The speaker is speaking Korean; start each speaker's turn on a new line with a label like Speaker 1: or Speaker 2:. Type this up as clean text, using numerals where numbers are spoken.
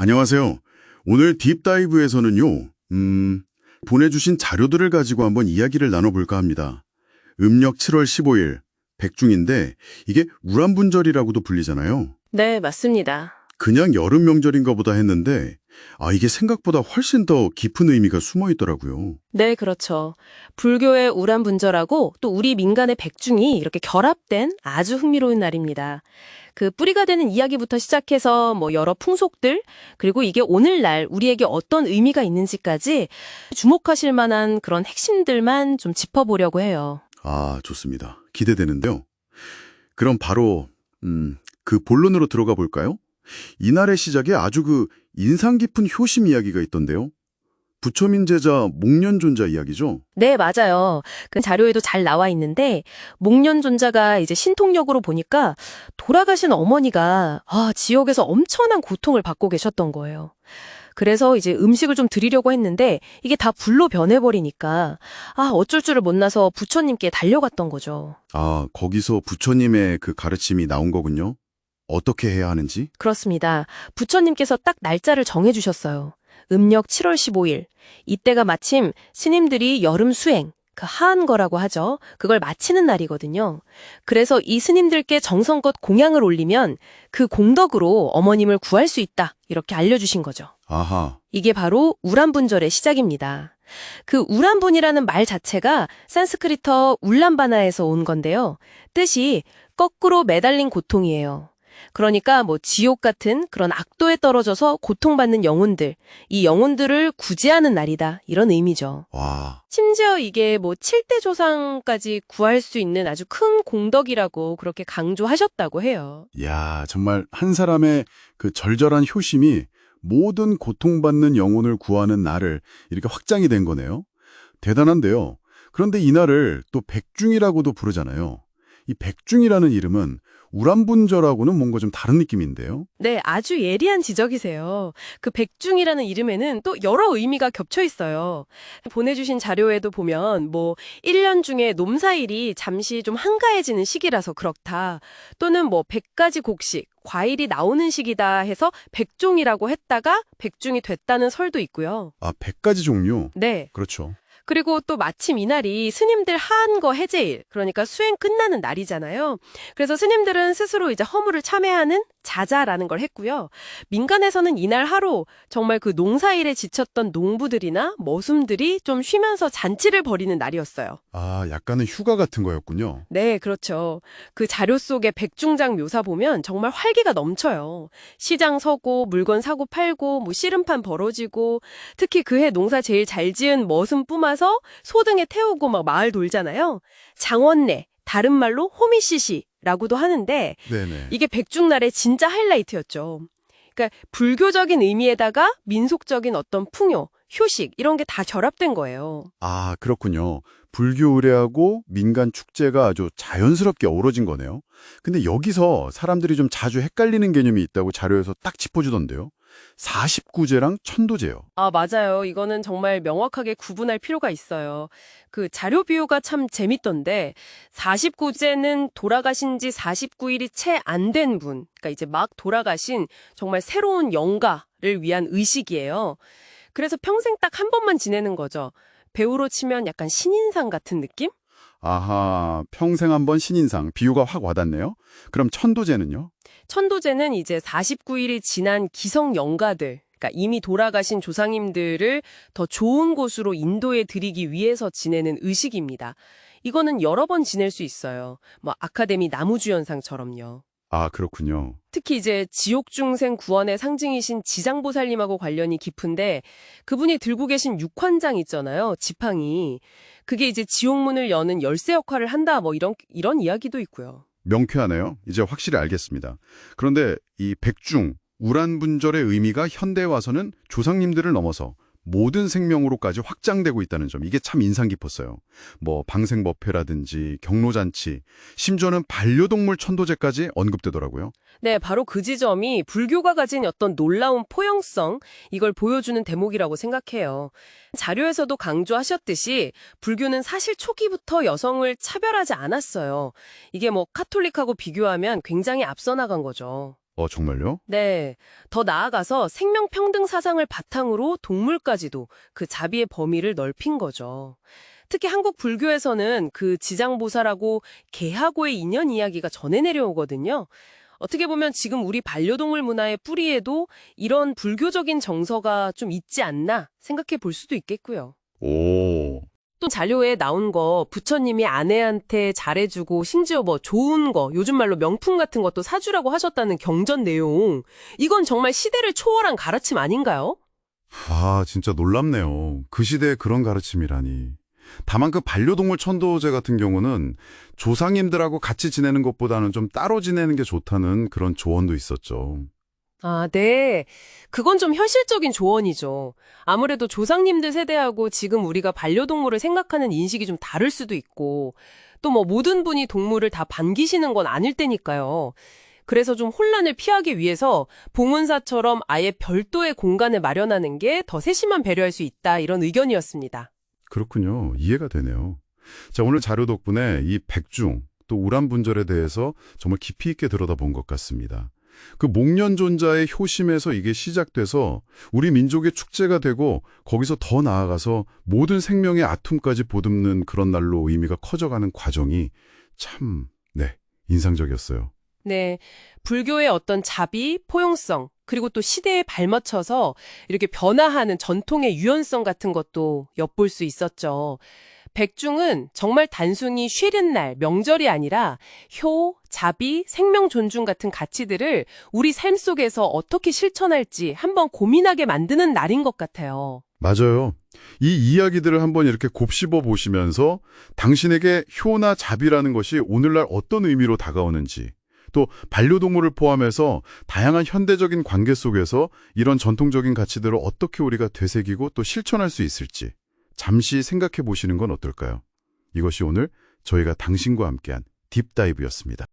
Speaker 1: 안녕하세요. 오늘 딥다이브에서는요, 보내주신 자료들을 가지고 한번 이야기를 나눠볼까 합니다. 음력 7월 15일, 백중인데 이게 우란분절이라고도 불리잖아요.
Speaker 2: 네, 맞습니다.
Speaker 1: 그냥 여름 명절인가 보다 했는데 이게 생각보다 훨씬 더 깊은 의미가 숨어 있더라고요.
Speaker 2: 네, 그렇죠. 불교의 우란분절하고 또 우리 민간의 백중이 이렇게 결합된 아주 흥미로운 날입니다. 그 뿌리가 되는 이야기부터 시작해서 여러 풍속들, 그리고 이게 오늘날 우리에게 어떤 의미가 있는지까지 주목하실 만한 그런 핵심들만 좀 짚어보려고 해요.
Speaker 1: 좋습니다. 기대되는데요. 그럼 바로 그 본론으로 들어가 볼까요? 이날의 시작에 아주 인상 깊은 효심 이야기가 있던데요. 부처민 제자 목련존자 이야기죠?
Speaker 2: 네, 맞아요. 그 자료에도 잘 나와 있는데 목련존자가 이제 신통력으로 보니까 돌아가신 어머니가 지옥에서 엄청난 고통을 받고 계셨던 거예요. 그래서 이제 음식을 좀 드리려고 했는데 이게 다 불로 변해버리니까 어쩔 줄을 못 나서 부처님께 달려갔던 거죠.
Speaker 1: 거기서 부처님의 그 가르침이 나온 거군요. 어떻게 해야 하는지?
Speaker 2: 그렇습니다. 부처님께서 딱 날짜를 정해주셨어요. 음력 7월 15일. 이때가 마침 스님들이 여름 수행, 그 하한거라고 하죠. 그걸 마치는 날이거든요. 그래서 이 스님들께 정성껏 공양을 올리면 그 공덕으로 어머님을 구할 수 있다. 이렇게 알려주신 거죠.
Speaker 1: 아하.
Speaker 2: 이게 바로 우란분절의 시작입니다. 그 우란분이라는 말 자체가 산스크리터 울란바나에서 온 건데요. 뜻이 거꾸로 매달린 고통이에요. 그러니까 지옥 같은 그런 악도에 떨어져서 고통받는 영혼들, 이 영혼들을 구제하는 날이다. 이런 의미죠.
Speaker 1: 와.
Speaker 2: 심지어 이게 7대 조상까지 구할 수 있는 아주 큰 공덕이라고 그렇게 강조하셨다고 해요.
Speaker 1: 야, 정말 한 사람의 그 절절한 효심이 모든 고통받는 영혼을 구하는 날을 이렇게 확장이 된 거네요. 대단한데요. 그런데 이 날을 또 백중이라고도 부르잖아요. 이 백중이라는 이름은 우란분절하고는 뭔가 좀 다른 느낌인데요.
Speaker 2: 네, 아주 예리한 지적이세요. 그 백중이라는 이름에는 또 여러 의미가 겹쳐 있어요. 보내주신 자료에도 보면 1년 중에 농사일이 잠시 좀 한가해지는 시기라서 그렇다. 또는 100가지 곡식, 과일이 나오는 시기다 해서 백종이라고 했다가 백중이 됐다는 설도 있고요.
Speaker 1: 100가지 종류?
Speaker 2: 네.
Speaker 1: 그렇죠.
Speaker 2: 그리고 또 마침 이날이 스님들 하한거 해제일, 그러니까 수행 끝나는 날이잖아요. 그래서 스님들은 스스로 이제 허물을 참회하는 자자라는 걸 했고요. 민간에서는 이날 하루 정말 그 농사일에 지쳤던 농부들이나 머슴들이 좀 쉬면서 잔치를 벌이는 날이었어요.
Speaker 1: 약간은 휴가 같은 거였군요.
Speaker 2: 네, 그렇죠. 그 자료 속의 백중장 묘사 보면 정말 활기가 넘쳐요. 시장 서고 물건 사고 팔고 씨름판 벌어지고 특히 그해 농사 제일 잘 지은 머슴 뿜어서 소등에 태우고 마을 돌잖아요. 장원내, 다른 말로 호미시시라고도 하는데
Speaker 1: 네네.
Speaker 2: 이게 백중날의 진짜 하이라이트였죠. 그러니까 불교적인 의미에다가 민속적인 어떤 풍요, 효식 이런 게 다 결합된 거예요.
Speaker 1: 그렇군요. 불교 의례하고 민간 축제가 아주 자연스럽게 어우러진 거네요. 근데 여기서 사람들이 좀 자주 헷갈리는 개념이 있다고 자료에서 딱 짚어주던데요. 49제랑 천도제요.
Speaker 2: 맞아요. 이거는 정말 명확하게 구분할 필요가 있어요. 그 자료 비유가 참 재밌던데 49제는 돌아가신 지 49일이 채 안 된 분, 그러니까 이제 막 돌아가신 정말 새로운 영가를 위한 의식이에요. 그래서 평생 딱 한 번만 지내는 거죠. 배우로 치면 약간 신인상 같은 느낌?
Speaker 1: 아하, 평생 한 번 신인상. 비유가 확 와닿네요. 그럼 천도제는요?
Speaker 2: 천도제는 이제 49일이 지난 기성 영가들, 그러니까 이미 돌아가신 조상님들을 더 좋은 곳으로 인도해 드리기 위해서 지내는 의식입니다. 이거는 여러 번 지낼 수 있어요. 아카데미 나무주연상처럼요.
Speaker 1: 그렇군요.
Speaker 2: 특히 이제 지옥중생 구원의 상징이신 지장보살님하고 관련이 깊은데 그분이 들고 계신 육환장 있잖아요. 지팡이. 그게 이제 지옥문을 여는 열쇠 역할을 한다. 이런 이야기도 있고요.
Speaker 1: 명쾌하네요. 이제 확실히 알겠습니다. 그런데 이 백중, 우란분절의 의미가 현대에 와서는 조상님들을 넘어서 모든 생명으로까지 확장되고 있다는 점, 이게 참 인상 깊었어요. 방생법회라든지 경로잔치, 심지어는 반려동물 천도제까지 언급되더라고요.
Speaker 2: 네, 바로 그 지점이 불교가 가진 어떤 놀라운 포용성, 이걸 보여주는 대목이라고 생각해요. 자료에서도 강조하셨듯이 불교는 사실 초기부터 여성을 차별하지 않았어요. 이게 카톨릭하고 비교하면 굉장히 앞서 나간 거죠.
Speaker 1: 정말요?
Speaker 2: 네. 더 나아가서 생명평등 사상을 바탕으로 동물까지도 그 자비의 범위를 넓힌 거죠. 특히 한국 불교에서는 그 지장보살하고 개하고의 인연 이야기가 전해 내려오거든요. 어떻게 보면 지금 우리 반려동물 문화의 뿌리에도 이런 불교적인 정서가 좀 있지 않나 생각해 볼 수도 있겠고요.
Speaker 1: 오,
Speaker 2: 또 자료에 나온 거 부처님이 아내한테 잘해주고 심지어 뭐 좋은 거 요즘 말로 명품 같은 것도 사주라고 하셨다는 경전 내용 이건 정말 시대를 초월한 가르침 아닌가요?
Speaker 1: 진짜 놀랍네요. 그 시대에 그런 가르침이라니. 다만 그 반려동물 천도제 같은 경우는 조상님들하고 같이 지내는 것보다는 좀 따로 지내는 게 좋다는 그런 조언도 있었죠.
Speaker 2: 아, 네. 그건 좀 현실적인 조언이죠. 아무래도 조상님들 세대하고 지금 우리가 반려동물을 생각하는 인식이 좀 다를 수도 있고, 또 뭐 모든 분이 동물을 다 반기시는 건 아닐 테니까요. 그래서 좀 혼란을 피하기 위해서 봉은사처럼 아예 별도의 공간을 마련하는 게 더 세심한 배려할 수 있다, 이런 의견이었습니다.
Speaker 1: 그렇군요. 이해가 되네요. 자, 오늘 자료 덕분에 이 백중, 또 우란분절에 대해서 정말 깊이 있게 들여다본 것 같습니다. 그 목련존자의 효심에서 이게 시작돼서 우리 민족의 축제가 되고 거기서 더 나아가서 모든 생명의 아픔까지 보듬는 그런 날로 의미가 커져가는 과정이 참, 인상적이었어요.
Speaker 2: 네. 불교의 어떤 자비, 포용성, 그리고 또 시대에 발맞춰서 이렇게 변화하는 전통의 유연성 같은 것도 엿볼 수 있었죠. 백중은 정말 단순히 쉬는 날, 명절이 아니라 효, 자비, 생명 존중 같은 가치들을 우리 삶 속에서 어떻게 실천할지 한번 고민하게 만드는 날인 것 같아요.
Speaker 1: 맞아요. 이 이야기들을 한번 이렇게 곱씹어 보시면서 당신에게 효나 자비라는 것이 오늘날 어떤 의미로 다가오는지, 또 반려동물을 포함해서 다양한 현대적인 관계 속에서 이런 전통적인 가치들을 어떻게 우리가 되새기고 또 실천할 수 있을지 잠시 생각해 보시는 건 어떨까요? 이것이 오늘 저희가 당신과 함께한 딥다이브였습니다.